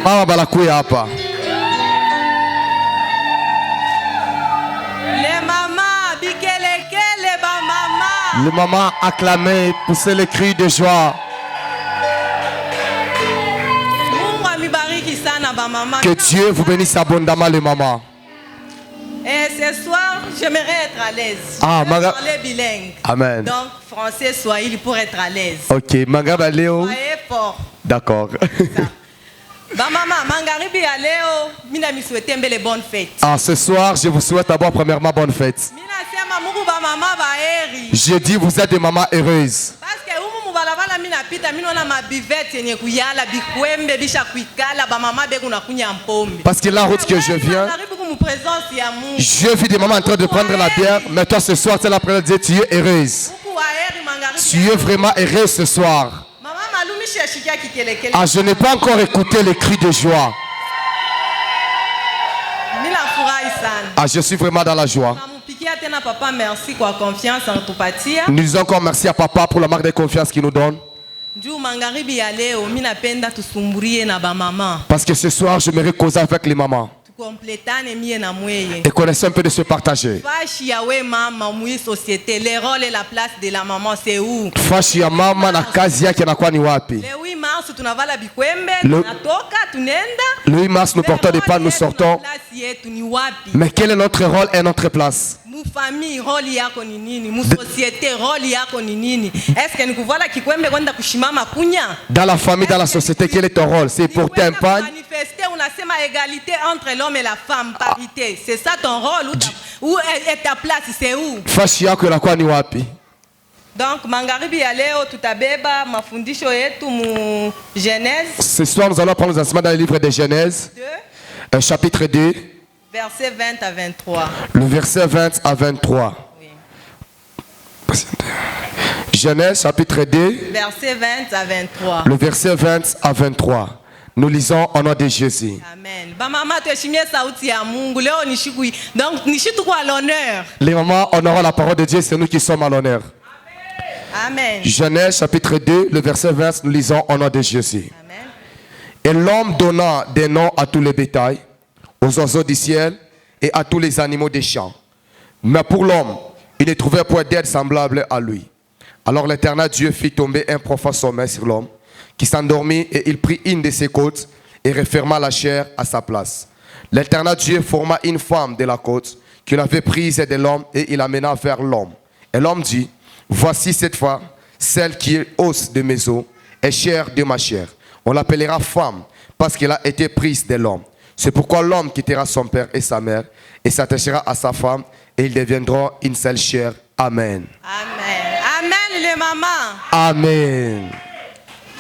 Mama balakuya hapa. Les mamans, bikelekele ba mama. Les mamans acclamaient, poussaient les cris de joie. Mungu amibariki sana ba mama. Que Dieu vous bénisse abondamment les mamans. Et ce soir, j'aimerais être à l'aise. Ah, je vais parler bilingue. Amen. Donc, français, swahili pour être à l'aise. Ok, Mangaba Léo. Soyez fort. D'accord. Ba maman, mangaribi ya leo, mina mi souhaite mbele bonne fête. Ah, ce soir, je vous souhaite d'abord premièrement bonne fête. Mina sema Mungu ba mama ba heri. Je dis vous êtes des mamans heureuses. Parce que umu mubalabala mina pita mina na mabivete yenye kuyala bikwembe bisha kuikala ba mama beku na kunya mpombe. Parce que la route que je viens, je vis des mamans en train de prendre la bière, mais toi ce soir, c'est la première de dire tu es heureuse. Tu es vraiment heureuse ce soir. Ah, je n'ai pas encore écouté les cris de joie. Ah, je suis vraiment dans la joie. Nous disons encore merci à papa pour la marque de confiance qu'il nous donne. Parce que ce soir, je me causer avec les mamans. Et connaissez un peu de se partager. Les rôles et la place de la maman, c'est où? Fashi ya mama na kazi yake anakuwa ni wapi? Le 8 mars, nous portons des pas, nous sortons. Mais quel est notre rôle et notre place? Famille, rôle yako ni nini? Mu société, rôle yako ni nini? Est-ce que nous voilà kikwembe kwenda kushimama kunya? Dans la famille, dans la société, quel est ton rôle? C'est porter un pagne. Manifester, on a sema égalité entre l'homme et la femme, parité. C'est ça ton rôle? Où est ta place? C'est où? Fashi yako inakuwa ni wapi? Donc, mangaribi ya leo tutabeba mafundisho yetu mu Genèse. Ce soir, nous allons prendre les enseignements dans le livre de Genèse, chapitre 2. Verset 20 à 23. Le verset 20 à 23. Oui. Genèse chapitre 2. Verset 20 à 23. Le verset 20 à 23. Nous lisons au nom de Jésus. Amen. Donc, nishitu à l'honneur. Les mamans honorant la parole de Dieu, c'est nous qui sommes à l'honneur. Amen. Genèse chapitre 2, le verset 20, nous lisons au nom de Jésus. Amen. Et l'homme donna des noms à tous les bétails, aux oiseaux du ciel et à tous les animaux des champs. Mais pour l'homme, il ne trouvait point d'aide semblable à lui. Alors l'Éternel Dieu fit tomber un profond sommeil sur l'homme, qui s'endormit et il prit une de ses côtes et referma la chair à sa place. L'Éternel Dieu forma une femme de la côte qu'il avait prise de l'homme et il l'amena vers l'homme. Et l'homme dit, voici cette femme, celle qui est os de mes os et chair de ma chair. On l'appellera femme parce qu'elle a été prise de l'homme. C'est pourquoi l'homme quittera son père et sa mère et s'attachera à sa femme et ils deviendront une seule chair. Amen. Amen. Amen les mamans. Amen.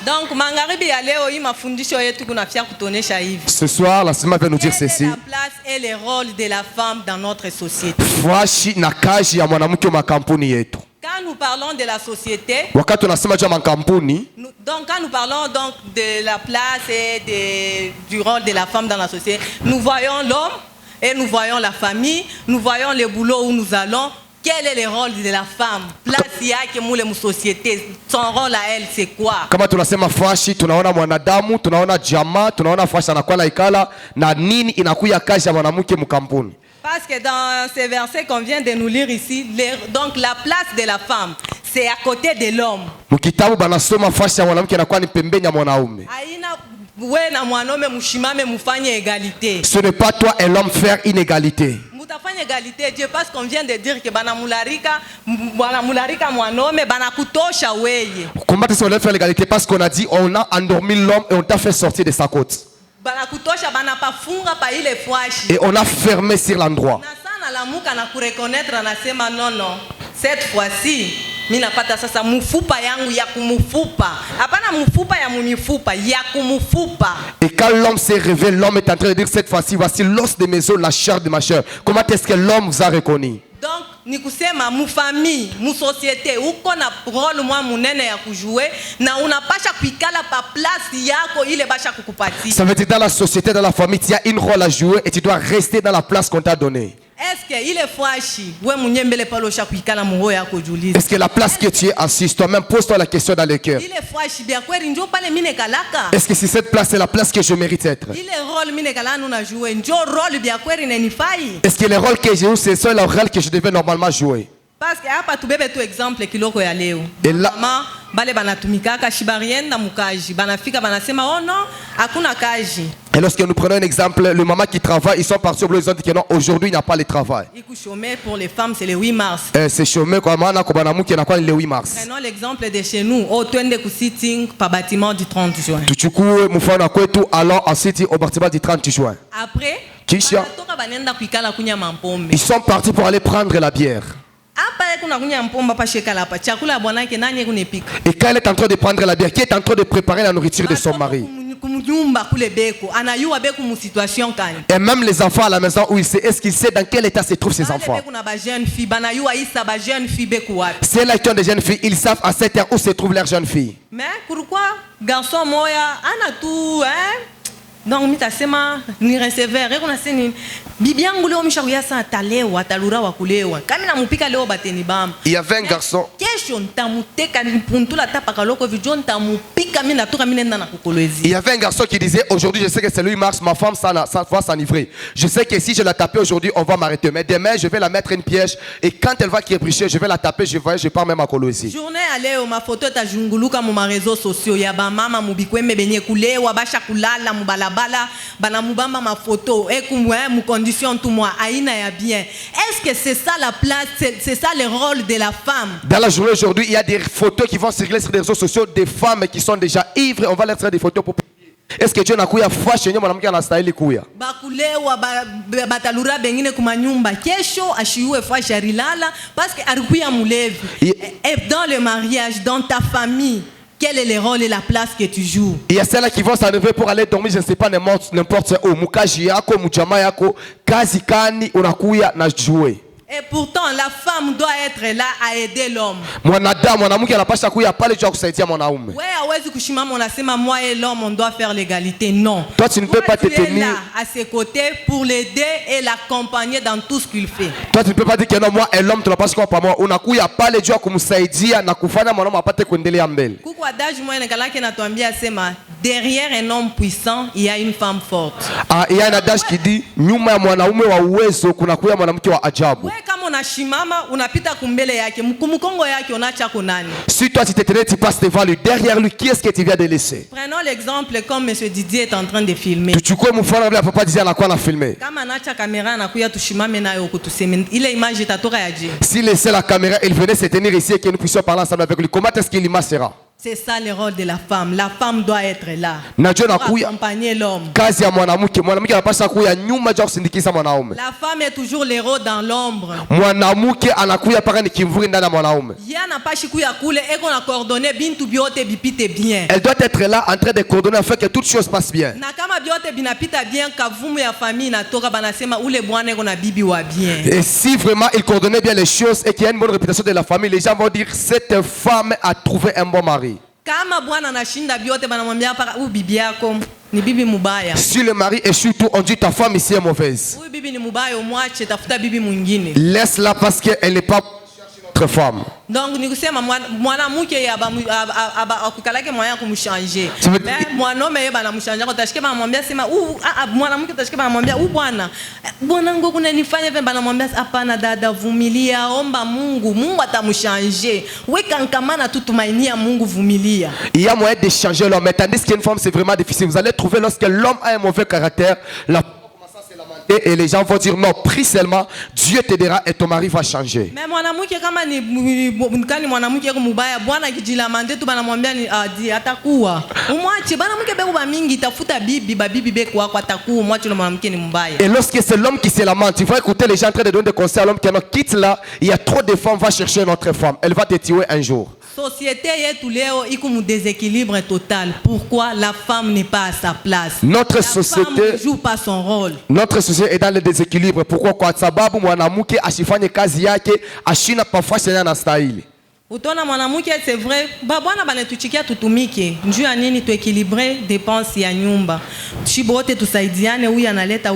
Donc mangaribi ya leo hii mafundisho yetu kunafia kutonesha hivi. Ce soir, la semaine va nous dire ceci. La place et le rôle de la femme dans notre société. Fashi na kazi ya mwanamke wa makampuni yetu. Quand nous parlons de la société, wakati tunasema juu ya makampuni, donc quand nous parlons donc de la place et du rôle de la femme dans la société, nous voyons l'homme et nous voyons la famille, nous voyons le boulot où nous allons. Quel est le rôle de la femme? Place yake mule mu société. Son rôle à elle c'est quoi? Kama tunasema fashi, tunaona mwanadamu, tunaona jamaa, tunaona fashi anakuwa na ikala na nini inakuya kazi ya mwanamke mkampuni. Parce que dans ces versets qu'on vient de nous lire ici, donc la place de la femme, c'est à côté de l'homme. Mkitabu banasoma fashi ya mwanamke inakuwa ni pembeni ya mwanaume. Haina wewe na mwanaume mshimame mfanye égalité. Ce n'est pas toi et l'homme faire inégalité. Mutafanya égalité Dieu parce qu'on vient de dire que bana mularika mwanaume bana kutosha weye. Comment est-ce qu'on faire l'égalité parce qu'on a dit on a endormi l'homme et on t'a fait sortir de sa côte. Bana kutosha bana pafunga pa ile fwashi. Et on a fermé sur l'endroit. Na sana la muka na kureconnaître anasema non. Cette fois-ci, mimi napata sasa mfupa yangu ya kumufupa. Hapana mfupa ya munifupa, ya kumufupa. Et quand l'homme s'est réveillé, l'homme est en train de dire cette fois-ci, voici l'os de mes os, la chair de ma chair. Comment est-ce que l'homme vous a reconnu? Donc, ni kusema mu famille, mu société, uko na role mwa munene ya kujue na unapasha kuikala pa place yako ile basha kukupatia. Ça veut dire dans la société, dans la famille, tu as une rôle à jouer et tu dois rester dans la place qu'on t'a donnée. Est-ce qu'il est fâché? Ouais, mon yembele palo chakuikala muro ya kojuliza. Est-ce que la place que tu es assis, toi-même, pose-toi la question dans le cœur. Il est fâché bien quoi njo pale mine kalaka. Est-ce que si cette place est la place que je mérite être? Il est rôle mine kala nous na jouer. Njo rôle bien quoi ni fai. Est-ce que le rôle que j'ai eu, c'est ça le rôle que je devais normalement jouer? Parce que hapa tubebe tu exemple kiloko ya leo. Et là, Mama bale banatumika kashibarien na mukaji. Banafika banasema oh non, hakuna kaji. et lorsque nous prenons un exemple, le maman qui travaille, ils sont partis au boulot, ils ont dit que non, aujourd'hui il n'y a pas de travail. Iku chômé pour les femmes c'est le 8 mars. C'est chômé comme on a qui n'a pas le 8 mars. Prenons l'exemple de chez nous, au twende ku sitting par bâtiment du 30 juin. Tuchuku mufana kwetu allons ensuite au bâtiment du 30 juin. Après, Kisha, toka banenda kuikala kunya mampombe. ils sont partis pour aller prendre la bière. Hapa kuna kunya mpomba pa shekala hapa. Chakula ya bwana yake nani kunepika? Et quand elle est en train de prendre la bière, qui est en train de préparer la nourriture de son mari? Kumnyumba kule beko. Anayua beko mu situation kani. Et même les enfants à la maison où il sait, est-ce qu'il sait dans quel état se trouvent ses enfants? Beko na ba jeune fille, banayua isa ba jeune fille beko wapi. C'est là qui ont des jeunes filles, ils savent à cette heure où se trouvent leurs jeunes filles. Mais pourquoi garçon moya ana tout hein? Donc mitasema ni recevoir eko na seni bibi yangu leo mishakuya sana talewa talura wa kulewa kama namupika leo bateni bam. Il y avait un garçon. Kesho ntamuteka nipuntula tapaka loko vijo ntamupika mimi natoka mimi nenda na kukolezi. Il y avait un garçon qui disait aujourd'hui je sais que c'est le 8 mars, ma femme ça va s'enivrer. Je sais que si je la tape aujourd'hui on va m'arrêter, mais demain je vais la mettre une piège et quand elle va kébricher je vais la taper, je pars même à Kolwezi. Journée à leo mafoto tajunguluka mu réseaux sociaux ya ba mama mubikweme benye kulewa basha kulala mu balabala bana mubamba mafoto et kumwe mu condition tout moi aina ya bien. Est-ce que c'est ça la place, c'est ça le rôle de la femme? Dans la journée aujourd'hui, il y a des photos qui vont circuler sur les réseaux sociaux des femmes qui sont déjà ivres, on va leur faire des photos pour. Est-ce que Dieu n'a kuya fâché ni mwanamke anastahili kuya? Bakulewa batalura bengine kumanyumba kesho ashiue fâché arilala parce que arikuya mulevi. Et dans le mariage, dans ta famille, quel est le rôle et la place que tu joues? Il y a celles qui vont s'enlever pour aller dormir, je ne sais pas n'importe où. Mukaji yako, mujama yako, kazi kani unakuya na jouer. Et pourtant, la femme doit être là à aider l'homme. Mwanadamu mwanamke anapaswa kuya pale juu ya kusaidia mwanaume. Ouais, hawezi kushimama unasema moi et l'homme on doit faire l'égalité. Non. Toi tu ne peux pas te tenir là à ses côtés pour l'aider et l'accompagner dans tout ce qu'il fait. Toi tu ne peux pas dire que non moi et l'homme tunapaswa kwa pamoja. Unakuya pale juu ya kumsaidia na kufanya mwanaume apate kuendelea mbele. Kuko adage moja nikalaki natuambia sema derrière un homme puissant, il y a une femme forte. Ah, il y a un adage qui dit nyuma ya mwanaume wa uwezo kuna kuya mwanamke wa ajabu. Kama unashimama unapita kumbele yake mkongo yake unacha kunani? Si toi tu te tenais, tu passes devant lui, derrière lui, qui est-ce que tu viens de laisser? Prenons l'exemple comme monsieur Didier est en train de filmer. Tu chukue mfano vile papa Didier anakuwa na filmer. Kama anacha kamera anakuya tushimame nayo kutuseme ile image itatoka yaje? S'il laissait la caméra, il venait se tenir ici et que nous puissions parler ensemble avec lui. Comment est-ce qu'il imaginera? C'est ça le rôle de la femme. La femme doit être là pour accompagner l'homme. Kazi ya mwanamke anapaswa kuya nyuma ya kusindikiza mwanaume. La femme est toujours l'héros dans l'ombre. Mwanamke anakuya paka ni kimvuri ndani ya mwanaume. Yana pashi kuya kule eko na coordonner bintu biote bipite bien. Elle doit être là en train de coordonner afin que toutes choses passent bien. Na kama biote binapita bien kavumu ya famille natoka banasema ule bwana eko na bibi wa bien. Et si vraiment il coordonnait bien les choses et qu'il y a une bonne réputation de la famille, les gens vont dire cette femme a trouvé un bon mari. Kama bwana anashinda biote banamwambia paka bibi yako ni bibi mubaya. Si le mari est surtout, on dit ta femme ici est mauvaise. Huyu bibi ni mubaya, umwache tafuta bibi mwingine. Laisse-la parce qu'elle n'est pas notre femme. Donc ni kusema mwanamke akukalake moya kumchanger. Mais mwanaume yeye banamchanger utashike banamwambia sema mwanamke utashike banamwambia bwana ngo kunanifanya vile banamwambia hapana dada vumilia omba Mungu atamchanger. Weka nkamana tu tumainia Mungu vumilia. Il y a moyen de changer l'homme, mais tandis qu'une femme c'est vraiment difficile. Vous allez trouver lorsque l'homme a un mauvais caractère, la et les gens vont dire non, prie seulement, Dieu t'aidera et ton mari va changer. Mais mwanamke kama ni mwanamke yako mubaya bwana kijilamande tu banamwambia ni atakuwa. Umwache mwanamke beko ba mingi tafuta bibi beko wako atakuwa umwache mwanamke ni mbaya. Et lorsque c'est l'homme qui se lamente, tu vas écouter les gens en train de donner des conseils à l'homme qui quitte là, il y a trop de femmes, va chercher une autre femme, elle va te tuer un jour. Société yetu leo iko mu déséquilibre total. Pourquoi la femme n'est pas à sa place? Notre société ne joue pas son rôle. Notre société est dans le déséquilibre. Pourquoi? Kwa sababu mwanamke asifanye kazi yake, ashina pafanya na stahili. Utona mwanamke c'est vrai, bwana banatuchikia tutumike. Njoo ya nini tuéquilibrer dépenses ya nyumba. Chibote tusaidiane, huyu analeta.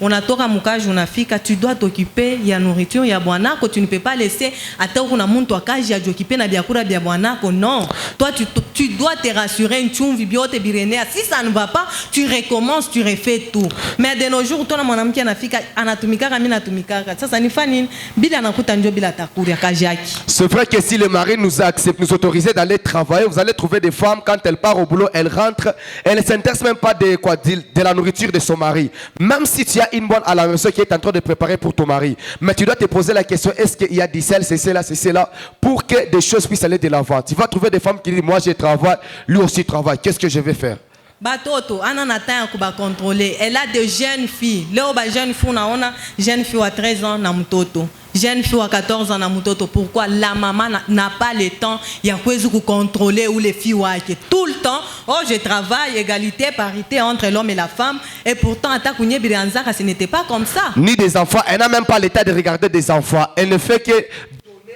unatoka mukaji unafika, tu dois t'occuper ya nourriture ya bwanako. Tu ne peux pas laisser ata kuna muntu akaji ajiokipe na biakura bia bwanako. Non, toi tu dois te rassurer une chumvi biote birenea. Si ça ne va pas, tu recommences, tu refais tout. Mais de nos jours tona mwanamke anafika anatumikaka mimi natumikaka. Sasa nifani bila nakuta njo bila takuri akajaki. C'est vrai que si le mari nous accepte, nous autorise d'aller travailler, vous allez trouver des femmes quand elles partent au boulot, elles rentrent, elles ne s'intéressent même pas de la nourriture de son mari. Même si tu as une bonne à la maison qui est en train de préparer pour ton mari, mais tu dois te poser la question, est-ce qu'il y a du sel, c'est cela, pour que des choses puissent aller de l'avant. Tu vas trouver des femmes qui disent, moi je travaille, lui aussi travaille, qu'est-ce que je vais faire? Batoto ananata kuba contrôler. Elle a de jeunes filles. Leo ba jeune fille naona jeune fille à 13 ans na mtoto. Jeune fille à 14 ans na mtoto. Pourquoi la maman n'a pas le temps ya kwezu ku contrôler ou les filles wake tout le temps. Oh je travaille, égalité, parité entre l'homme et la femme, et pourtant ata kunye biranzaka ce n'était pas comme ça. Ni des enfants, elle n'a même pas l'état de regarder des enfants. Elle ne fait que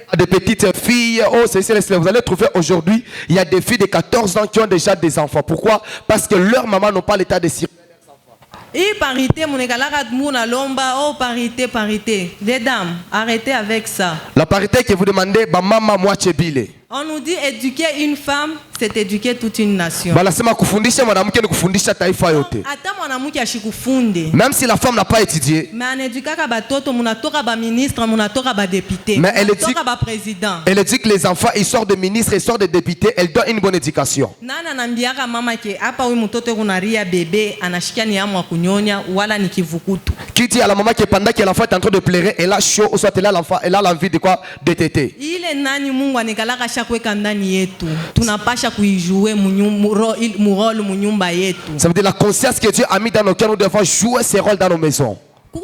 à des petites filles, vous allez trouver aujourd'hui, il y a des filles de 14 ans qui ont déjà des enfants. Pourquoi? Parce que leurs mamans n'ont pas l'état de surveiller leurs enfants. Et parité, mon égalaka mouna lomba, oh parité, parité. Les dames, arrêtez avec ça. La parité que vous demandez, bah maman moi chebile. On nous dit éduquer une femme, c'est éduquer toute une nation. Balasema kufundisha mwanamke ni kufundisha taifa yote. Ata mwanamke ashikufunde. Même si la femme n'a pas étudié. Mais anedukaka batoto, munatoka ba ministre, munatoka ba député. Mais elle munatoka ba président. Elle dit que les enfants, ils sortent de ministres, ils sortent de députés, elle donne une bonne éducation. Nana nambiaka mama ke hapa huyu mtoto kunaria bébé anashikia ni amu kunyonya wala ni kivukutu. Qui dit à la maman que pendant que l'enfant est en train de pleurer, elle a chaud ou soit elle a l'enfant, elle a l'envie de quoi? De téter. Ile nani Mungu anikalaka shakweka ndani yetu. Tunapasha kuijue murole munyumba yetu. Ça veut dire la conscience que Dieu a mis dans nos cœurs, nous devons jouer ces rôles dans nos maisons. Il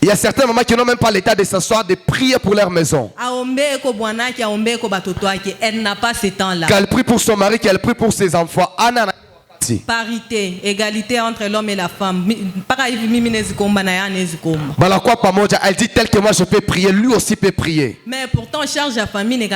y a certains mamans qui n'ont même pas l'état de s'asseoir, de prier pour leur maison. Elle n'a pas ce temps-là. Qu'elle prie pour son mari, qu'elle prie pour ses enfants. Parité, égalité entre l'homme et la femme. Elle dit tel que moi je peux prier, lui aussi peut prier. Mais pourtant, charge à famille,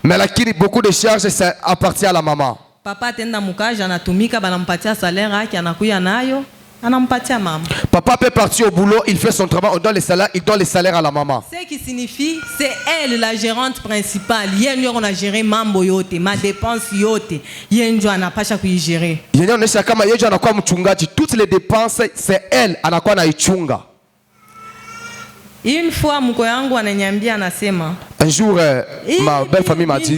mais là, beaucoup de charges, ça appartient à la maman. Papa atenda mukaji anatumika banampatia salaire yake anakuya nayo anampatia mama. Papa peut partir au boulot, il fait son travail, on donne les salaires, il donne les salaires à la maman. Ce qui signifie c'est elle la gérante principale. Yeye on a géré mambo yote, ma dépense yote. Yeye ndio anapasha kuigérer. Yeye anaisha kama yeye anakuwa mchungaji, toutes les dépenses c'est elle anakuwa anaichunga. Une fois mko yangu ananiambia anasema un jour ma belle famille m'a dit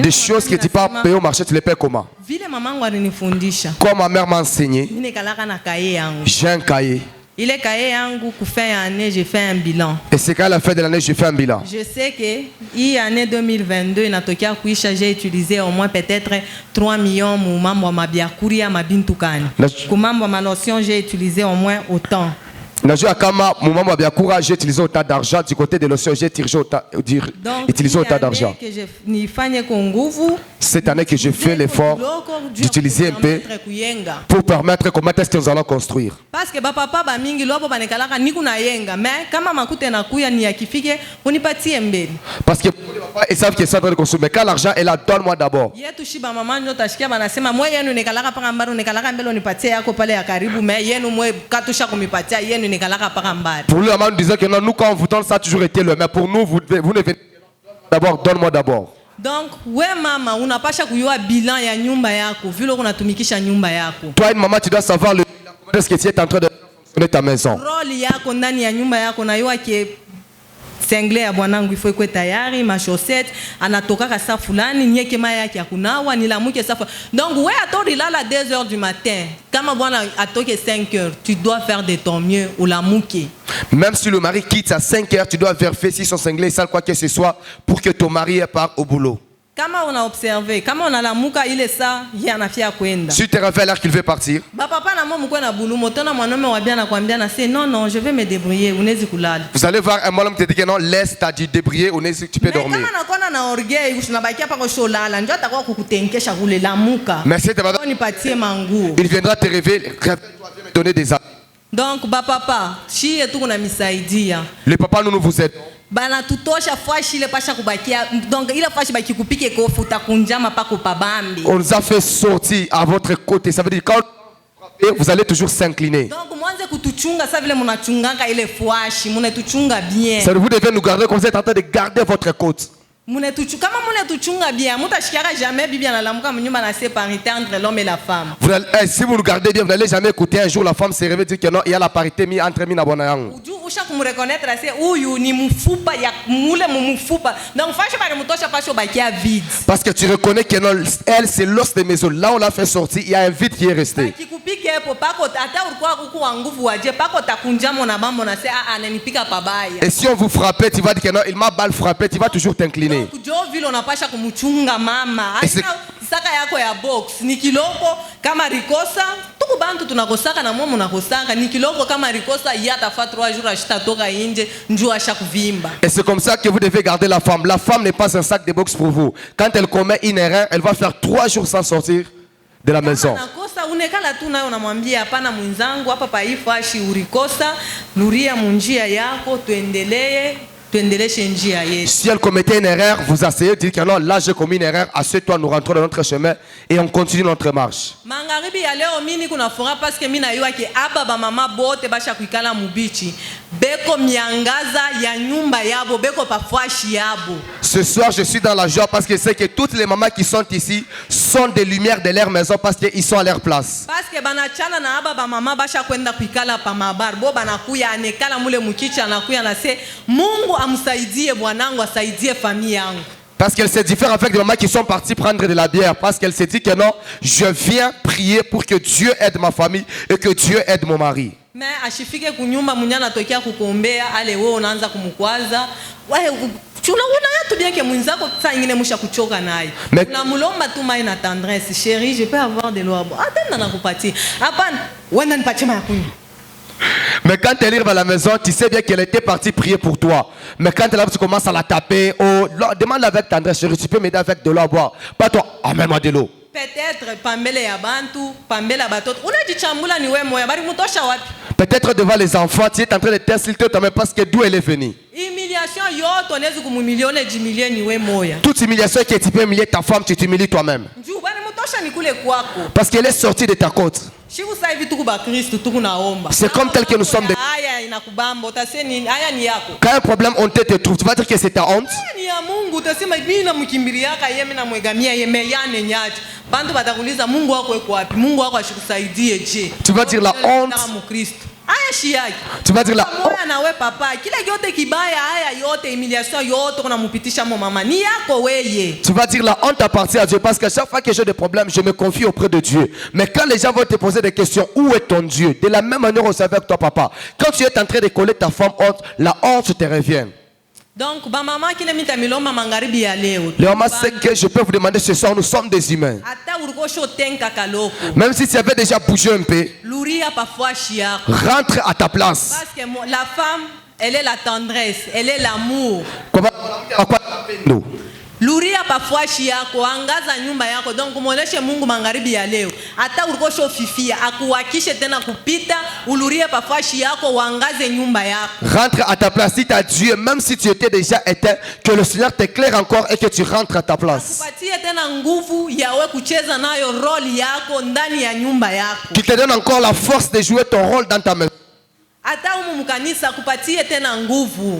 des choses que tu pas payer au marché, tu les payes comment? Comme ma mère m'a enseigné, j'ai un cahier. Il est cahier yangu pour fin année, j'ai fait un bilan. Et c'est qu'à la fin de l'année, j'ai fait un bilan. Je sais que l'année 2022, natokia kuisha, j'ai utilisé au moins peut-être 3 millions pour mambo ma biakuri ma bintukani. Pour mambo ma lotion, j'ai utilisé au moins autant. J'ai utilisé autant d'argent du côté de l'océan, j'ai utilisé autant d'argent. Cette année que je fais l'effort d'utiliser un peu pour permettre comment est-ce que nous allons construire. Parce que papa bamingi lobo banekalaka niku na yenga mais kama makute na kuya ni yakifike unipatie mbele. Parce que ils savent qu'ils sont en train de construire, mais quand l'argent est là, donne-moi d'abord. Yetu shiba mama ndio tashikia banasema mwe yenu nekalaka paka mbaro nekalaka mbele unipatie yako pale ya karibu mais yenu mwe katusha kumipatia yenu. Pour lui, maman nous disait que non, nous quand on vous donne ça a toujours été le mais pour nous, vous ne venez d'abord, donne-moi d'abord. Donc, ouais maman, unapasha kuyua bilan ya nyumba yako, vile unatumikisha nyumba yako. Toi une maman, tu dois savoir le bilan, comment est-ce que tu es en train de fonctionner ta maison. Role yako ndani ya nyumba yako na yua ke sengle ya bwanangu ifo iko tayari, ma chaussette anatoka kasa fulani nyeke maya yake ya kunawa nilamuke safa. Donc ouais atori lala 2h du matin. Kama bwana atoke 5h, tu dois faire de ton mieux ou la mouke. Même si le mari quitte à 5h, tu dois vérifier si son cinglé sale quoi que ce soit pour que ton mari parte au boulot. Kama on a observé, kama on a la muka il est ça, il en a fait à kwenda. Si tu te réveilles alors qu'il veut partir. Ba papa na momu kwa na bulu motona mwanaume wa bien na kwambia na c'est non je vais me débrouiller, unezi kulala. Vous allez voir un homme qui te dit que non, laisse ta dit débrouiller, tu peux dormir. Mais kama na kona na orgueil unabakia pa ko sholala, ndio atakuwa kukutenkesha kule la muka. Mais c'est de nipatie manguo. Il viendra te réveiller, me donner des avis. Donc ba papa, chi etu kuna misaidia. Le papa nous vous aidons. bana tutosha fashi ile pasha kubakia donc ile fashi baki kupike kofu utakunjama pako pabambi. On nous a fait sortir à votre côté. Ça veut dire quand vous allez toujours s'incliner. Donc mwanze kutuchunga sa vile mnachunganga ile fashi, mnatuchunga bien. Ça, vous devez nous garder comme vous êtes en train de garder votre côte. Kama mnatuchunga bien, mutashikiaka jamais bibi analamuka mnyumba na séparité entre l'homme et la femme. Si vous nous gardez bien, vous n'allez jamais écouter un jour la femme se réveille dire que non, il y a la parité entre mina bona yangu. Usha kumreconnaître c'est huyu ni mfupa ya mule mfupa. Donc fashi bale mutosha fashi bakia vide. Parce que tu reconnais que non, elle c'est l'os de maison. Là on l'a fait sortir, il y a un vide qui est resté. Kikupike hapo pako hata ulikuwa kuku wa nguvu waje pako takunjamo na mambo na sema ananipika pabaya. Et si on vous frappait, tu vas dire que non, il m'a balle frappé, tu vas toujours t'incliner. Kujo vile unapasha kumchunga mama. Saka yako ya box ni kiloko kama rikosa tuku bantu tunakosaka na mumu nakosaka ni kiloko kama rikosa yata fa 3 jours ashitatoka nje njoo asha kuvimba. Et c'est comme ça que vous devez garder la femme. La femme n'est pas un sac de boxe pour vous. Quand elle commet une erreur, elle va faire 3 jours sans sortir de la maison. Nakosa unekala tu nayo namwambia hapana mwenzangu hapa paifashi urikosa luria munjia yako tuendelee. Si elle commettait une erreur, vous asseyez, dites que non, là j'ai commis une erreur, assieds-toi, nous rentrons dans notre chemin et on continue notre marche. Mangaribi ya leo mimi kuna furaha parce que mimi najua ke aba ba mama bote basha kuikala mubichi. Beko miangaza ya nyumba yabo, beko pafashi yabo. Ce soir, je suis dans la joie parce que je sais que toutes les mamans qui sont ici sont des lumières de leur maison parce qu'ils sont à leur place. Parce que banachana na aba ba mama basha kwenda kuikala pa mabar, bo banakuya anekala mule mukicha anakuya na se Mungu amsaidie bwanangu asaidie famille yangu. Parce qu'elle se diffère avec des mamans qui sont parties prendre de la bière. Parce qu'elle s'est dit que non, je viens prier pour que Dieu aide ma famille et que Dieu aide mon mari. Mais ashifike kunyumba munyana tokea kukombea ale wewe unaanza kumkwaza. Wewe tunaona yetu bien que mwenzako saa nyingine musha kuchoka naye. Na mulomba tu mai na tendresse. Chérie, je peux avoir de l'eau à boire. Attends na kupatia. Hapana, wewe nipatie mai ya kunywa. Mais quand elle arrive à la maison, tu sais bien qu'elle était partie prier pour toi. Mais quand elle arrive, tu commences à la taper. Oh, demande avec tendresse, chérie, tu peux m'aider avec de l'eau à boire. Pas toi, amène-moi de l'eau. Peut-être pambele ya bantu, pambela batot. Unajichambula ni wewe moya, bari mutosha wapi? Peut-être devant les enfants, tu es en train de t'insulter toi-même parce que d'où elle est venue. Humiliation yote onezi kumumilione jimilie ni wewe moya. Toute humiliation que tu peux humilier ta femme, tu t'humilies toi-même. Njoo bari mutosha ni kule kwako. Parce qu'elle est sortie de ta côte. C'est comme tel que nous sommes. Quand un problème on te trouve, tu vas dire que c'est ta honte. Tu vas dire la honte. Tu vas dire la honte. Tu vas dire la honte appartient à Dieu parce que chaque fois que j'ai des problèmes, je me confie auprès de Dieu. Mais quand les gens vont te poser des questions, où est ton Dieu? De la même manière, on sait avec toi, papa. Quand tu es en train de coller ta femme honte, la honte te revient. Donc, Le maman sait que je peux vous demander ce soir, nous sommes des humains. Même si tu avais déjà bougé un peu, rentre à ta place. Parce que la femme, elle est la tendresse, elle est l'amour. Luria pafashi yako, angaza nyumba yako. Donc muoneshe Mungu magharibi ya leo. Hata urikosho fifia, akuhakishe tena kupita, ulurie pafashi yako, uangaze nyumba yako. Rentre à ta place, dites à Dieu, même si tu étais déjà éteint, que le Seigneur t'éclaire encore et que tu rentres à ta place. Akupatie tena nguvu yawe kucheza nayo role yako ndani ya nyumba yako. Qui te donne encore la force de jouer ton rôle dans ta maison.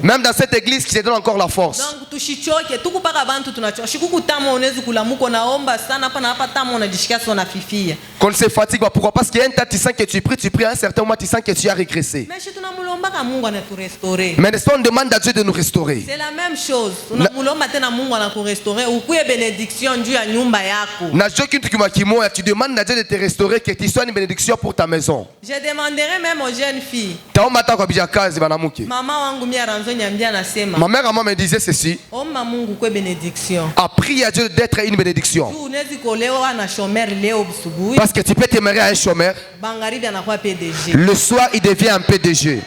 Même dans cette église qui te donne encore la force. Donc qu'on ne se fatigue pas. Pourquoi? Parce qu'il y a un temps tu sens que tu pries à un certain moment tu sens que tu as régressé. Mais n'est-ce pas on demande à Dieu de nous restaurer? C'est la même chose. Tu demandes à Dieu de te restaurer, que tu sois une bénédiction pour ta maison. Je demanderai même aux jeunes filles. Ma mère à moi me disait ceci. A prié à Dieu d'être une bénédiction. Parce que tu peux te marier à un chômeur. Le soir il devient un PDG.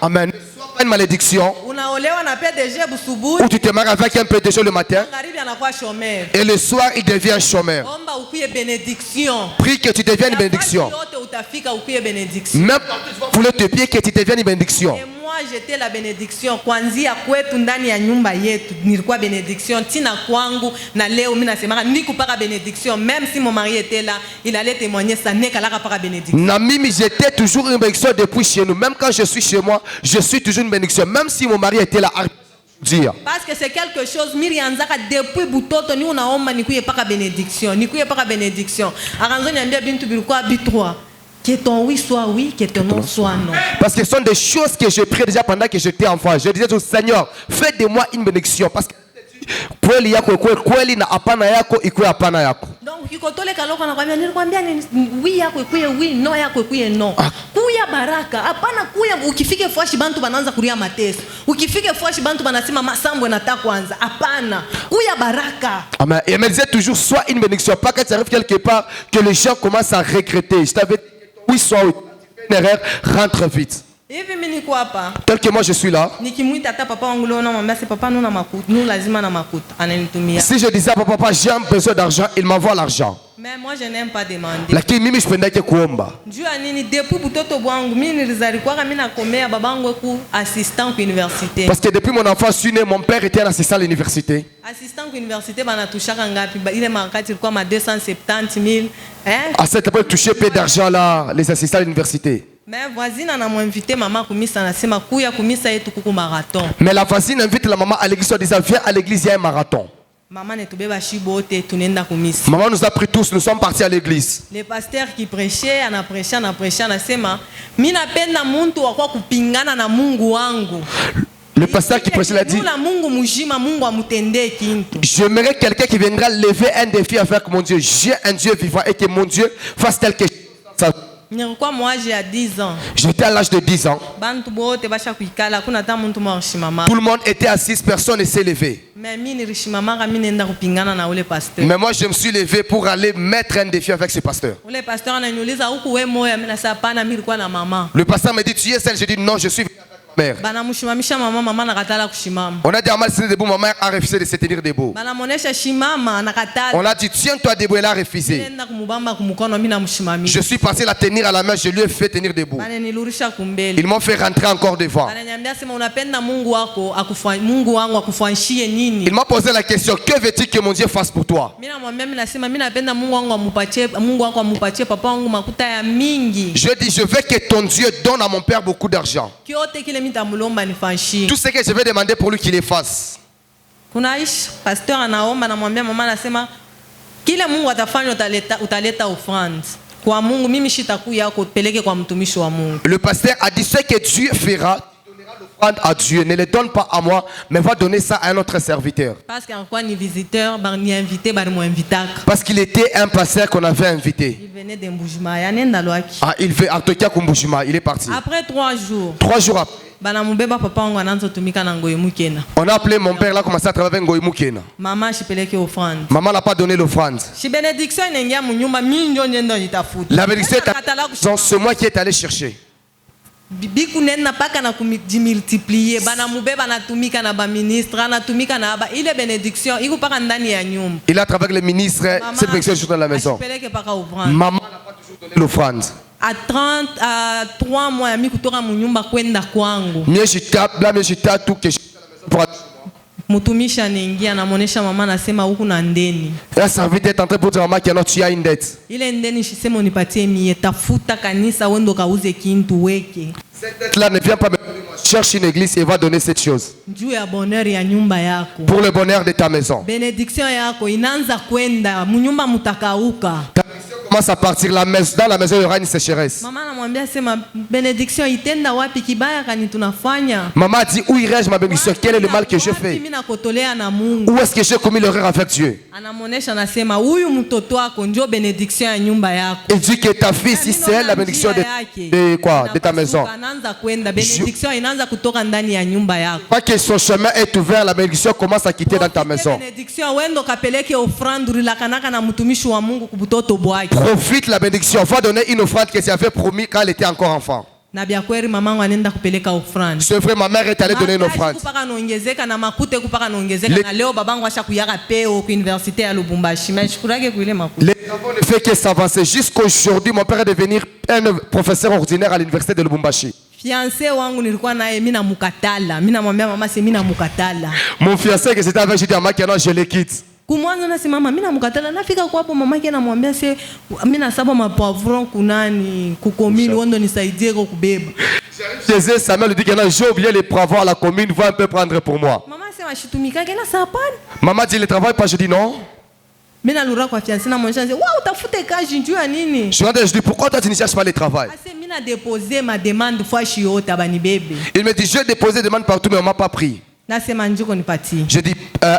Amen. Pas une malédiction. Ou tu te maries avec un PDG le matin. Et le soir il devient un chômeur. Prie que tu deviennes une bénédiction. Même pour le te pied que tu deviennes une bénédiction. j'étais la bénédiction. Kwanzia kwetu ndani ya nyumba yetu nilikuwa bénédiction. Tina kwangu na leo mimi nasema niko para bénédiction. Même si mon mari était là, il allait témoigner ça n'est qu'à para bénédiction. Na mimi j'étais toujours une bénédiction depuis chez nous. Même quand je suis chez moi, je suis toujours une bénédiction. Même si mon mari était là. Dire. Parce que c'est quelque chose mirianzaka depuis butoto ni unaomba nikuye paka bénédiction. Nikuye paka bénédiction. Aranzo niambia bintu bilikuwa B3. Que ton oui soit oui, que ton non soit non. Parce que ce sont des choses que je priais déjà pendant que j'étais enfant. Je disais au Seigneur, fais de moi une bénédiction. Parce que kweli yako kweli na apana yako ikuwe apana yako. Donc ukikotole kaloko nakwambia nilikwambia oui yako ikuwe oui, no yako ikuwe no. Kuya baraka, hapana kuya ukifike fwashi bantu banaanza kulia mateso. Ukifike fwashi bantu banasema masambo nataka kwanza. Hapana, kuya baraka. Amen. Et elle me disait toujours sois une bénédiction, pas quand tu arrives quelque part que les gens commencent à regretter. Je t'avais dit oui soit oui. Une erreur, rentre vite. Hivi mimi niko hapa. Tel que moi je suis là. Nikimuita hata papa wangu leo namwambia si papa nuna makuta, nu lazima na makuta ananitumia. Si je disais à papa j'ai besoin d'argent, il m'envoie l'argent. Mais moi je n'aime pas demander. Lakini mimi sipendake kuomba. Jua nini depuis butoto bwangu mimi nilizalikuwa mimi nakomea babangu ku assistant ku université. Parce que depuis mon enfance je suis né, mon père était un assistant à l'université. Assistant ku université banatushaka ngapi ile makati ilikuwa ma 270 000 hein. À cette époque toucher peu d'argent là les assistants à l'université. Mais voisine anamwinvite mama kumisa anasema kuya kumisa yetu kuku marathon. Mais la voisine invite la maman à l'église en disant viens à l'église il y a un marathon. Maman netubeba shibote tunenda kumisa. Maman nous a pris tous, nous sommes partis à l'église. Le pasteur qui prêchait anasema mimi napenda muntu wa kwa kupingana na Mungu wangu. Le pasteur qui prêchait l'a dit j'aimerais quelqu'un qui viendra lever un défi avec mon Dieu. J'ai un Dieu vivant et que mon Dieu fasse tel que moi j'ai 10 ans. J'étais à l'âge de 10 ans. Tout le monde était assis, personne ne s'est levé. Mais moi je me suis levé pour aller mettre un défi avec ce pasteur. Le pasteur me dit tu es celle, je dis non, je suis mère. On a dit à Mal debout, ma mère a refusé de se tenir debout. On a dit tiens-toi debout, elle a refusé. Je suis passé la tenir à la main, je lui ai fait tenir debout. Ils m'ont fait rentrer encore devant. Il m'a posé la question, que veux-tu que mon Dieu fasse pour toi? Je dis je veux que ton Dieu donne à mon père beaucoup d'argent. Tout ce que je vais demander pour lui qu'il les fasse. Pasteur anaomba namwambia mama anasema kile Mungu atafanya utaleta offrande. Kwa Mungu mimi shitakuya kupeleke kwa mtumishi wa Mungu. Le pasteur a dit ce que Dieu fera, tu donneras l'offrande à Dieu, ne le donne pas à moi, mais va donner ça à un autre serviteur. Parce qu'en quoi ni visiteur, ni invité, mo invitaka. Parce qu'il était un pasteur qu'on avait invité. Il venait de Mbushima, yanenda loaki. Ah, il veut Artokia Kumbushima, il est parti. Après 3 jours. 3 jours après. On a appelé mon père là, commencé à travailler avec Ngoy Mukena. Maman n'a pas donné l'offrande. La bénédiction est c'est moi qui est allé chercher. Il a travaillé avec les ministres, cette bénédiction est dans la maison. Maman n'a pas toujours donné l'offrande. À 3 mois ya kutoka munyumba kwenda kwangu. Mutumishi anaingia anamuonesha mama anasema huku na ndeni. Un serviteur est entré pour dire maman qu'il y a une dette. Ile ndeni shisema unipatie mie tafuta kanisa wendo kauze kintu weke. Cette dette là ne vient pas me cherche une église et va donner cette chose. Juu ya bonheur ya nyumba yako. Pour le bonheur de ta maison. Bénédiction yako inaanza kwenda munyumba mutakauka. Commence à partir la maison, dans la maison il y aura une sécheresse. Maman anamwambia sema bénédiction itenda wapi kibaya kani tunafanya. Maman a dit où irai-je ma bénédiction? Quel est le mal que je fais? Où est-ce que j'ai commis l'erreur avec Dieu? Anamuonesha anasema huyu mtoto wako ndio bénédiction ya nyumba yako. Il dit que ta fille si c'est elle la bénédiction de quoi? De ta maison. Anaanza kwenda bénédiction inaanza kutoka ndani ya nyumba yako. Pas que son chemin est ouvert, la bénédiction commence à quitter dans ta maison. Bénédiction wendo kapeleke offrande rilakanaka na mtumishi wa Mungu kubutoto bwaki. Profite la bénédiction. Va donner une offrande que tu avais promis quand elle était encore enfant. C'est vrai, ma mère est allée donner une offrande. Les enfants ne font que s'avancer. Jusqu'aujourd'hui, mon père est devenu un professeur ordinaire à l'université de Lubumbashi. Fiancé wangu nilikuwa naye mimi namukatala. Mimi namwambia mama si mimi namukatala. Mon fiancé que c'était avec, je dis à ma maman, je le quitte. Kumwanzo na mama mimi namukatala. Nafika kwa hapo mama yake anamwambia se mimi nasaba mapoivron kunani kukomini wondo nisaidie kwa kubeba. Chez Samuel lui dit que non, j'ai oublié les poivrons à la commune, va un peu prendre pour moi. Maman c'est mashitumika kena sapani. Maman dit, il ne travaille pas, je dis non. Mimi nalura kwa fiancé na monsha se wa utafute kazi njoo ya nini? Je dis, pourquoi toi tu ne cherches pas le travail? Ase mimi na déposer ma demande fois chiota bani bebe. Il me dit, je déposé des demandes partout mais on m'a pas pris. Nasema njoo nipatie. Je dis,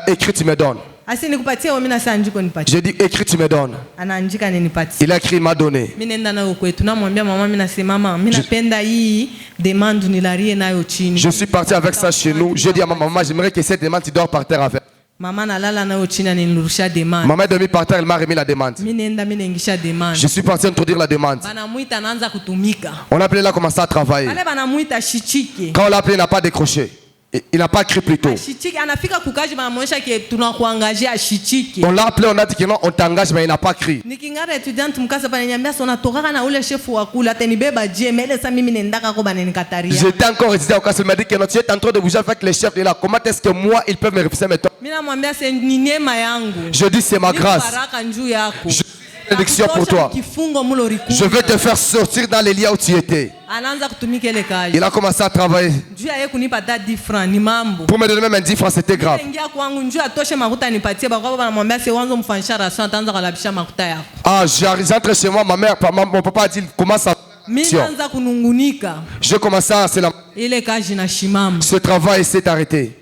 écris tu me donnes. Ase nikupatie au mimi nasema njoo nipatie. Je dis, écris tu me donnes. Anaandika nipatie. Il a écrit, il m'a donné. Mimi nenda nayo kwetu namwambia mama mimi nasema mama mimi napenda hii demande nilarie nayo chini. Je suis parti avec ça chez nous. Je dis à ma maman, j'aimerais que cette demande tu dors par terre avec. Mama nalala nayo chini ananirusha demande. Maman est dormi par terre, elle m'a remis la demande. Mimi nenda mimi naingisha demande. Je suis parti introduire la demande. Banamuita anaanza kutumika. On l'a appelé là, commencé à travailler. Wale banamuita shichike. Quand on l'a appelé, il n'a pas décroché. Il n'a pas écrit plus tôt. Shichike anafika kukaji banamuonyesha ke tunakuangaje shichike. On l'a appelé, on a dit que non, on t'engage, mais il n'a pas écrit. Nikingara étudiante mkasa bananiambia sona tokaka na ule chef wa kula atanibeba je mele sa mimi nendaka ko bananikataria. J'étais encore étudiant au cas, il m'a dit que non, tu es en train de bouger avec les chefs. Et là, comment est-ce que moi, ils peuvent me refuser mes temps? Mimi namwambia c'est ni neema yangu. Je dis, c'est ma grâce. Baraka njuu yako. Je suis une bénédiction pour toi. Je vais te faire sortir dans les liens où tu étais. Il a commencé à travailler. Pour me donner même un 10 francs, c'était grave. Ah, j'entre chez moi, ma mère, mon papa a dit, comment ça? Je commençais à se la... Ce travail s'est arrêté.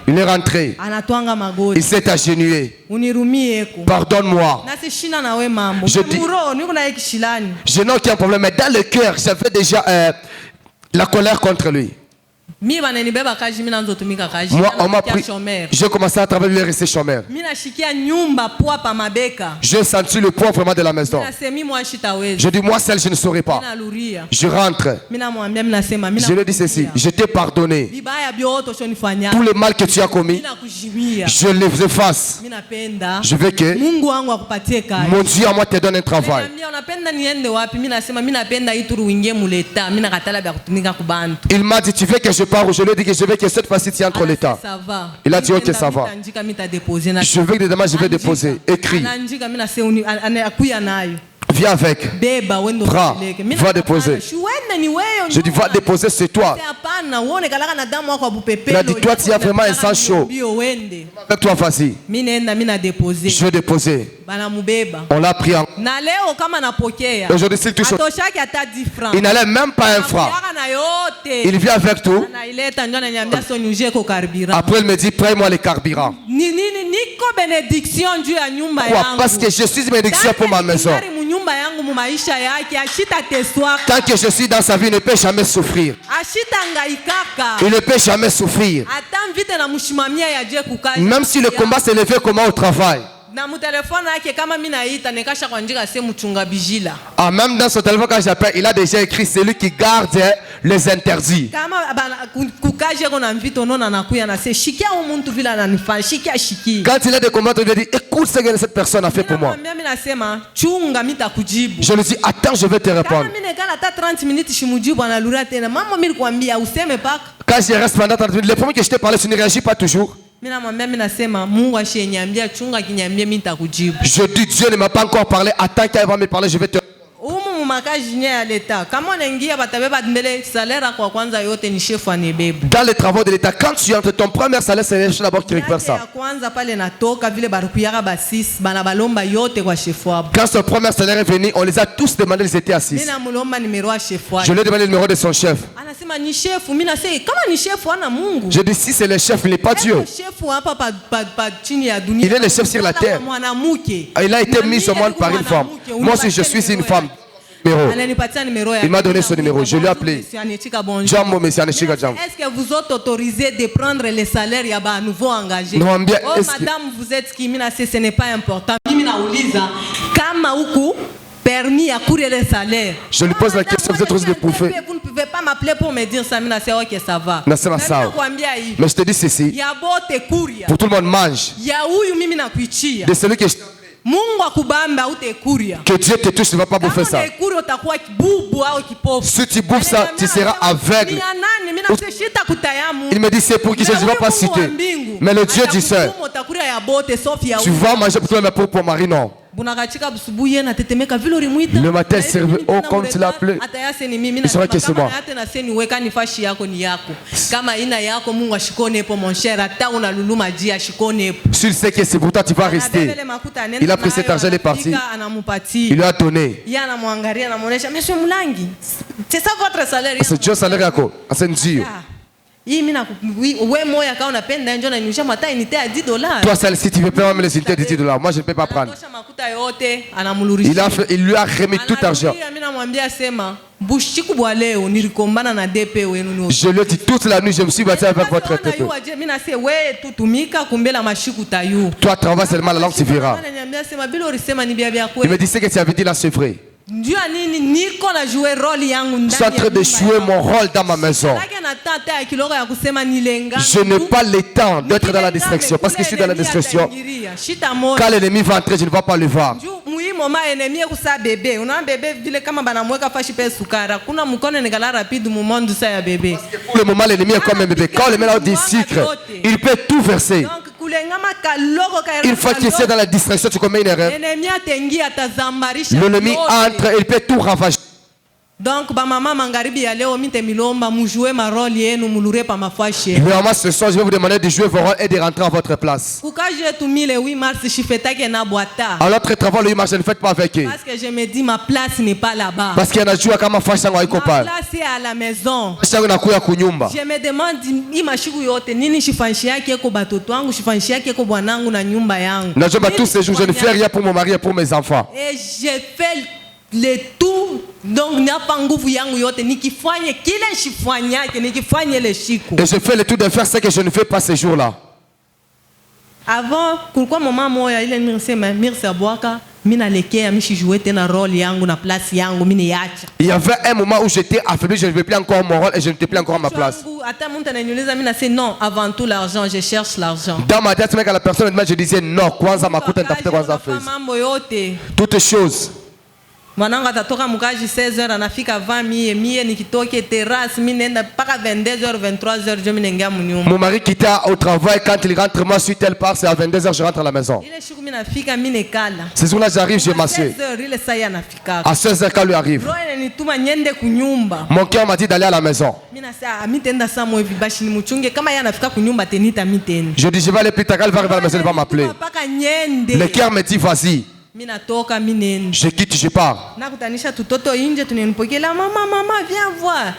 Il est rentré. Il s'est agenouillé. Pardonne-moi. Je dis, je n'ai aucun problème, mais dans le cœur, j'avais déjà la colère contre lui. Moi, on m'a pris. J'ai commencé à travailler, il est resté chômeur. J'ai senti le poids vraiment de la maison. Je dis, moi seul, je ne saurais pas. Je rentre. Je lui dis ceci, je t'ai pardonné. Tout le mal que tu as commis, je les efface. Je veux que mon Dieu à moi te donne un travail. Il m'a dit, tu veux que je parle? Je lui ai dit que je veux que cette fois-ci tu entres l'État. Il a dit, ok, ça va. Je veux que demain je vais déposer. Écris. Viens avec. Prends. Va déposer. Je dis, va déposer, c'est toi. Il a dit, toi, tu as vraiment un sang chaud. Avec toi, vas-y. Je vais déposer. On l'a pris en... Aujourd'hui, s'il touche... Il n'allait même pas un franc. Il vient avec tout. Après, il me dit, prends-moi les carburants. Pourquoi? Parce que je suis une bénédiction pour ma maison. Tant que je suis dans sa vie, il ne peut jamais souffrir. Il ne peut jamais souffrir. Même si le combat s'est levé comment au travail. Ah, même dans son téléphone quand j'appelle, il a déjà écrit celui qui garde les interdits. Quand il a des combats, il lui dit, écoute ce que cette personne a fait pour moi. Je lui dis, attends, je vais te répondre. Quand je reste pendant 30 minutes, le premier que je t'ai parlé, tu ne réagis pas toujours. Je dis, Dieu ne m'a pas encore parlé. Attends qu'il va me parler, je vais te... Dans les travaux de l'État, quand tu entres, ton premier salaire, c'est le chef d'abord qui récupère ça. Quand son premier salaire est venu, on les a tous demandé, ils étaient assis. Je lui ai demandé le numéro de son chef. Je dis, si c'est le chef, il n'est pas Dieu. Il est le chef sur la terre. Il a été mis au monde par une femme. Moi aussi, je suis une femme. Il m'a donné son numéro. Je l'ai appelé. Est-ce que vous êtes autorisé de prendre les salaires de nouveaux engagés? Non, bien, oh, madame, vous êtes qui? Ce n'est pas important. Permis à courir les salaires. Je lui pose la question, vous êtes autorisé de prouver. Vous ne pouvez pas m'appeler pour me dire ça, mais ok, ça va. Mais je te dis ceci. Pour tout le monde mange. De celui que je... Mungu akubambe hautekuria. Que Dieu te touche, ne va pas bouffer Kama ça. unaikuria utakuwa bubu au kipofu. Si tu bouffes ça, tu seras aveugle. Ni ya nani? Mimi nasishita kutayamu. Il me dit c'est pour qui je ne vais pas citer. Mais le Dieu du ciel, Utakuria ya bote sauf ya tu vas manger pour toi, mais pour Marie, non. Bunakachika busubuye na tetemeka vile ulimuita. Le matin, servait, oh, comme tu l'as appelé. Atayase ni mimi na Il saura que c'est moi. hata na seni weka ni fashi yako ni yako. Kama ina yako Mungu ashikone hapo mon cher, hata unaluluma jia ashikone hapo. S'il sait que c'est pour toi, tu vas rester. Il a pris cet argent, il est parti. Il lui a donné. Yana mwangalia anamuonesha, "Monsieur Mulangi, c'est ça votre salaire." C'est Dieu salaire yako. C'est Dieu. Hii mimi wewe moya kama unapenda njoo na ninyosha matai nitea $10. Toi, celle-ci, tu veux pas même les unités de $10. Moi, je ne peux pas prendre. Il lui a remis tout l'argent. Je lui ai dit toute la nuit, je me suis battu avec votre TP. Toi, travaille seulement la langue, tu verras. Il me dit ce que tu avais dit là, c'est vrai. Je suis en train de jouer mon rôle dans ma maison. Je n'ai pas le temps d'être dans la distraction. Parce que je suis dans la distraction. Quand l'ennemi va entrer, je ne vais pas le voir. Pour le moment, l'ennemi est comme un bébé. Quand on le met là du sucre, il peut tout verser. Une fois qu'il est dans la distraction, tu commets une erreur. L'ennemi entre, il peut tout ravager. Donc, maman mangaribi ya leo mite milomba mujue ma rôle yenu mulure pa mafashi. Vraiment, ce soir, je vais vous demander de jouer vos rôles et de rentrer à votre place. Kukaje tumile 8 mars shifetake na boita. Alors, notre travail, le 8 mars, je ne faites pas avec eux. Parce que je me dis ma place n'est pas là-bas. Parce qu'il y en a joué à ma fashi sango haiko pale. Ma place est à la maison. Je me demande imashiku yote nini shifanshi yake ko batoto wangu shifanshi yake ko bwanangu na nyumba yangu. Najomba tous ces jours, je ne fais rien pour mon mari et pour mes enfants. Et je fais le tout, donc napa nguvu yangu yote nikifanye kile shifanyake nikifanye le shiku. Et je fais le tout de faire ce que je ne fais pas ces jours-là. Avant kulikuwa mama moya ile nilisema mirsa bwaka mina lekea mishi jouer tena rôle yangu na place yangu mini yacha. Il y avait un moment où j'étais affaibli, je ne veux plus encore mon rôle et je ne n'étais plus encore à ma place. Ata mtu ananiuliza mina c'est non, avant tout l'argent, je cherche l'argent. Dans ma tête, la personne je disais non, kwanza makuta nitafuta kwanza fezi. Toutes choses. Mwanangu atatoka mkaji 16h anafika 20 mie nikitoke terrasse mimi nenda paka 22h 23h je mnengia mnyumba. Mon mari quitte au travail, quand il rentre moi suite elle part, c'est à 22h je rentre à la maison. Ile siku mimi nafika mimi nekala. Ce jour-là j'arrive, je m'assieds. 16h ile saa anafika. À 16h quand lui arrive. Roho inanituma nyende kunyumba. Mon cœur m'a dit d'aller à la maison. Mimi nasema mitenda saa mwe vibashi ni mchunge kama yeye anafika kunyumba tenita miteni. Je dis je vais aller plus tard, elle va arriver à la maison, elle va m'appeler. Le cœur me dit vas-y. Je quitte, je pars.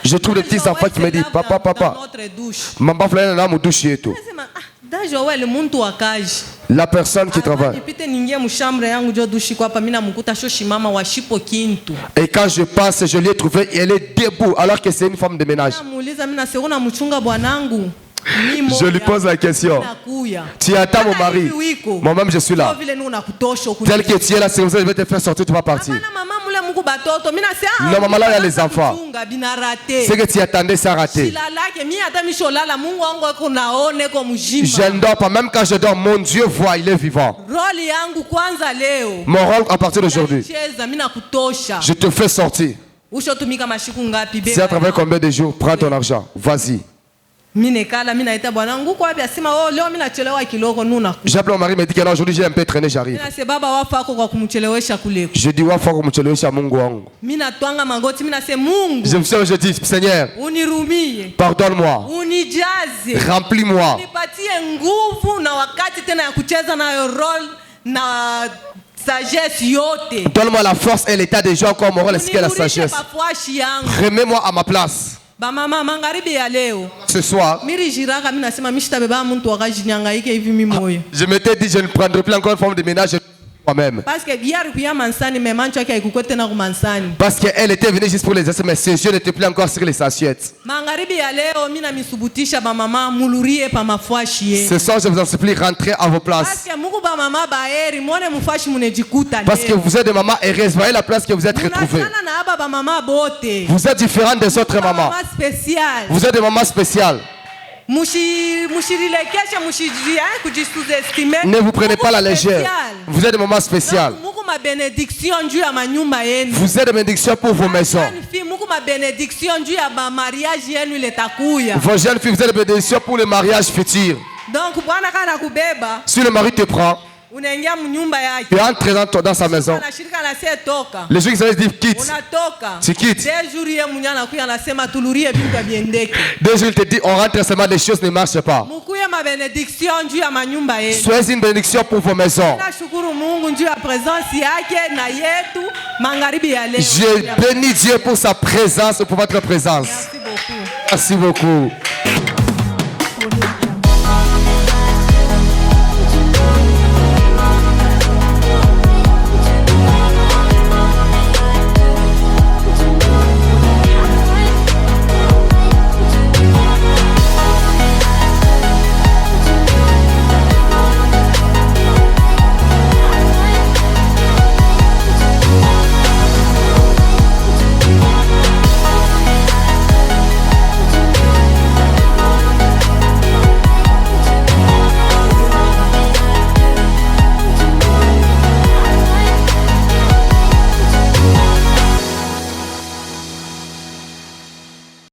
Je trouve les petits enfants qui me disent papa, papa. Maman flâne dans mon douche et tout. La personne qui travaille. Et quand je passe, je l'ai trouvée, elle est debout alors que c'est une femme de ménage. Je lui pose la question. Tu attends mon mari. Moi-même, je suis là. Tel que tu es là, c'est comme ça que je vais te faire sortir, tu vas partir. Non, maman, là, il y a les enfants. Ce que tu attendais, ça a raté. Je ne dors pas. Même quand je dors, mon Dieu voit, il est vivant. Mon rôle à partir d'aujourd'hui, je te fais sortir. Si à travers combien de jours, prends ton argent. Vas-y. J'appelle mon mari, il me dit que aujourd'hui j'ai un peu traîné, j'arrive. Je dis je me suis dit Seigneur, pardonne-moi, remplis-moi. Donne-moi la force et l'état des gens encore mon rôle ainsi que la sagesse. Remets-moi à ma place. Ce soir, je m'étais dit je ne prendrai plus encore une forme de ménage moi-même. Parce qu'elle était venue juste pour les assiettes, mais ses yeux n'étaient plus encore sur les assiettes. Ce soir, je vous en supplie, rentrez à vos places. Parce que vous êtes des mamans heureuses. Voyez la place que vous êtes retrouvées. Vous êtes différents des autres mamans. Vous êtes des mamans spéciales. Ne vous prenez pas la légère. Vous êtes des moments spéciaux. Mungu ma bénédiction juu ya manyumba yenu. Vous êtes des bénédictions pour vos maisons. Jeune fille, Mungu ma bénédiction juu ya ba mariage yenu letakuya. Vos jeunes filles, vous êtes des bénédictions pour le mariage futur. Donc bwana kana kubeba. Si le mari te prend, Unaingia mnyumba yake. tu entres dans sa maison. Anashirika na sie toka. Les gens qui se disent quitte. Unatoka. Tu quittes. 2 jours yeye mwenyewe anakuja anasema tulurie vitu vya biendeke. 2 jours, il te dit on rentre seulement, les choses ne marchent pas. Mukuye ma bénédiction juu ya manyumba yenu. Soyez une bénédiction pour vos maisons. Nashukuru Mungu juu ya presence yake na yetu magharibi ya leo. Je bénis Dieu pour sa présence et pour votre présence. Merci beaucoup. Merci beaucoup.